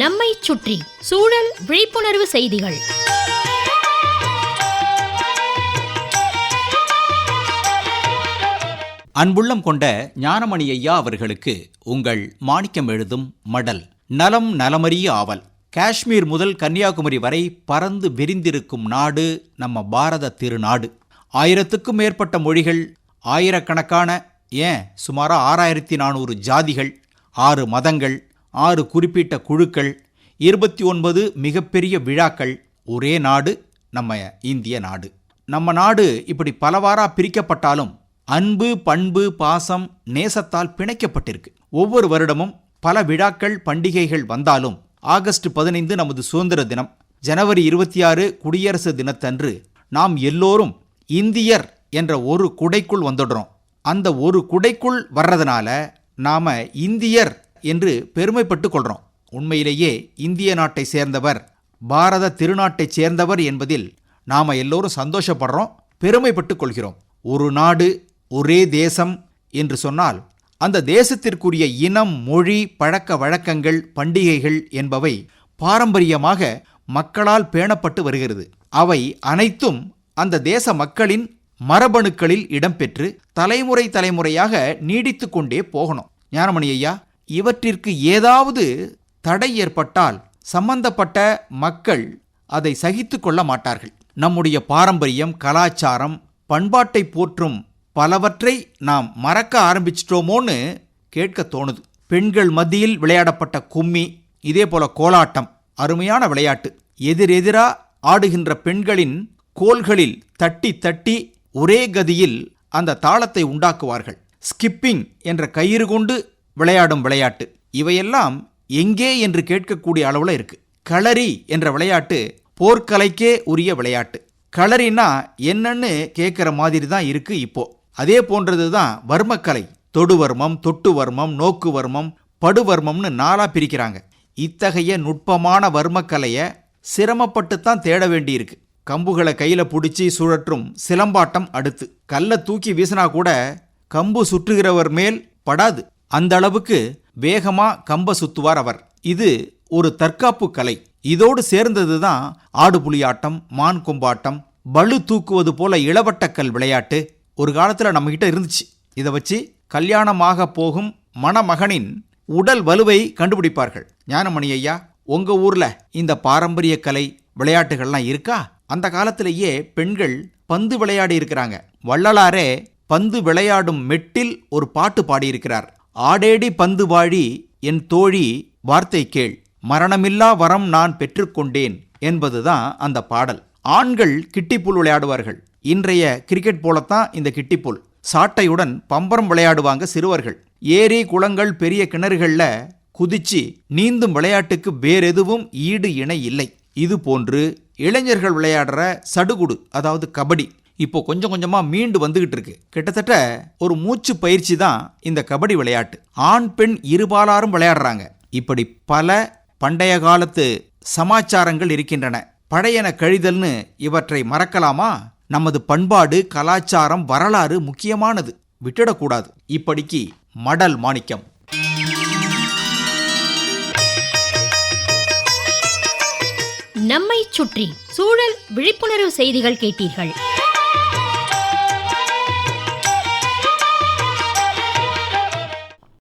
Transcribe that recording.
நம்மை சுற்றி சூழல் விழிப்புணர்வு செய்திகள். அன்புள்ளம் கொண்ட ஞானமணி ஐயா அவர்களுக்கு உங்கள் மாணிக்கம் எழுதும் மடல். நலம் நலமறிய ஆவல். காஷ்மீர் முதல் கன்னியாகுமரி வரை பறந்து விரிந்திருக்கும் நாடு நம்ம பாரத திருநாடு. 1000க்கும் மேற்பட்ட மொழிகள், ஆயிரக்கணக்கான, சுமார் 6400 ஜாதிகள், 6 மதங்கள், 6 குறிப்பிட்ட குழுக்கள், 29 மிகப்பெரிய விழாக்கள். ஒரே நாடு நம்ம இந்திய நாடு. நம்ம நாடு இப்படி பலவாறா பிரிக்கப்பட்டாலும் அன்பு, பண்பு, பாசம், நேசத்தால் பிணைக்கப்பட்டிருக்கு. ஒவ்வொரு வருடமும் பல விழாக்கள், பண்டிகைகள் வந்தாலும் ஆகஸ்ட் 15 நமது சுதந்திர தினம், ஜனவரி 26 குடியரசு தினத்தன்று நாம் எல்லோரும் இந்தியர் என்ற ஒரு குடைக்குள் வந்துடுறோம். அந்த ஒரு குடைக்குள் வர்றதுனால நாம இந்தியர் என்று பெருமைப்பட்டு கொள்றோம். உண்மையிலேயே இந்திய நாட்டை சேர்ந்தவர், பாரத திருநாட்டை சேர்ந்தவர் என்பதில் நாம எல்லோரும் சந்தோஷப்படுறோம், பெருமைப்பட்டு கொள்கிறோம். ஒரு நாடு, ஒரே தேசம் என்று சொன்னால் அந்த தேசத்திற்குரிய இனம், மொழி, பழக்க வழக்கங்கள், பண்டிகைகள் என்பவை பாரம்பரியமாக மக்களால் பேணப்பட்டு வருகிறது. அவை அனைத்தும் அந்த தேச மக்களின் மரபணுக்களில் இடம்பெற்று தலைமுறை தலைமுறையாக நீடித்து கொண்டே போகணும். ஞானமணி ஐயா, இவற்றிற்கு ஏதாவது தடை ஏற்பட்டால் சம்பந்தப்பட்ட மக்கள் அதை சகித்து கொள்ள மாட்டார்கள். நம்முடைய பாரம்பரியம், கலாச்சாரம், பண்பாட்டை போற்றும் பலவற்றை நாம் மறக்க ஆரம்பிச்சிட்டோமோன்னு கேட்க தோணுது. பெண்கள் மத்தியில் விளையாடப்பட்ட கும்மி, இதே போல கோலாட்டம், அருமையான விளையாட்டு. எதிரெதிரா ஆடுகின்ற பெண்களின் கோல்களில் தட்டி தட்டி ஒரே கதியில் அந்த தாளத்தை உண்டாக்குவார்கள். ஸ்கிப்பிங் என்ற கயிறு கொண்டு விளையாடும் விளையாட்டு. இவையெல்லாம் எங்கே என்று கேட்கக்கூடிய அளவில் இருக்கு. களரி என்ற விளையாட்டு போர்க்கலைக்கே உரிய விளையாட்டு. களரினா என்னன்னு கேட்குற மாதிரி தான் இருக்கு இப்போ. அதே போன்றது தான் வர்மக்கலை. தொடுவர்மம், தொட்டுவர்மம், நோக்குவர்மம், படுவர்மம்னு 4 பிரிக்கிறாங்க. இத்தகைய நுட்பமான வர்மக்கலையை சிரமப்பட்டுத்தான் தேட வேண்டியிருக்கு. கம்புகளை கையில பிடிச்சி சுழற்றும் சிலம்பாட்டம் அடுத்து. கல்லை தூக்கி வீசினா கூட கம்பு சுற்றுகிறவர் மேல் படாது. அந்த அளவுக்கு வேகமா கம்ப சுத்துவார் அவர். இது ஒரு தற்காப்பு கலை. இதோடு சேர்ந்தது தான் ஆடுபுலியாட்டம், மான் கொம்பாட்டம், பளு தூக்குவது போல இளவட்டக்கல் விளையாட்டு ஒரு காலத்தில் நம்மகிட்ட இருந்துச்சு. இதை வச்சு கல்யாணமாக போகும் மணமகனின் உடல் வலுவை கண்டுபிடிப்பார்கள். ஞானமணி ஐயா, உங்க ஊர்ல இந்த பாரம்பரிய கலை விளையாட்டுகள்லாம் இருக்கா? அந்த காலத்திலேயே பெண்கள் பந்து விளையாடி இருக்கிறாங்க. வள்ளலாரே பந்து விளையாடும் மெட்டில் ஒரு பாட்டு பாடியிருக்கிறார். ஆடேடி பந்து வாழி என் தோழி வார்த்தை கேள், மரணமில்லா வரம் நான் பெற்றுக்கொண்டேன் என்பதுதான் அந்த பாடல். ஆண்கள் கிட்டிப்புல் விளையாடுவார்கள். இன்றைய கிரிக்கெட் போலத்தான் இந்த கிட்டிப்புல். சாட்டையுடன் பம்பரம் விளையாடுவாங்க சிறுவர்கள். ஏரி, குளங்கள், பெரிய கிணறுகள்ல குதிச்சு நீந்தும் விளையாட்டுக்கு வேறெதுவும் ஈடு இணை இல்லை. இது போன்று இளைஞர்கள் விளையாடுற சடுகுடு, அதாவது கபடி, இப்போ கொஞ்சம் கொஞ்சமா மீண்டு வந்துகிட்டு இருக்கு. கிட்டத்தட்ட ஒரு மூச்சு பயிற்சி தான் இந்த கபடி விளையாட்டு. ஆண், பெண் இருபாலாரும் விளையாடுறாங்க. இப்படி பல பண்டைய காலத்து சமாச்சாரங்கள் இருக்கின்றன. பழையன கழிதல்னு இவற்றை மறக்கலாமா? நமது பண்பாடு, கலாச்சாரம், வரலாறு முக்கியமானது, விட்டுடக்கூடாது. இப்படிக்கு மடல் மாணிக்கம். நம்மை சுற்றி சூழல் விழிப்புணர்வு செய்திகள் கேட்டீர்கள்.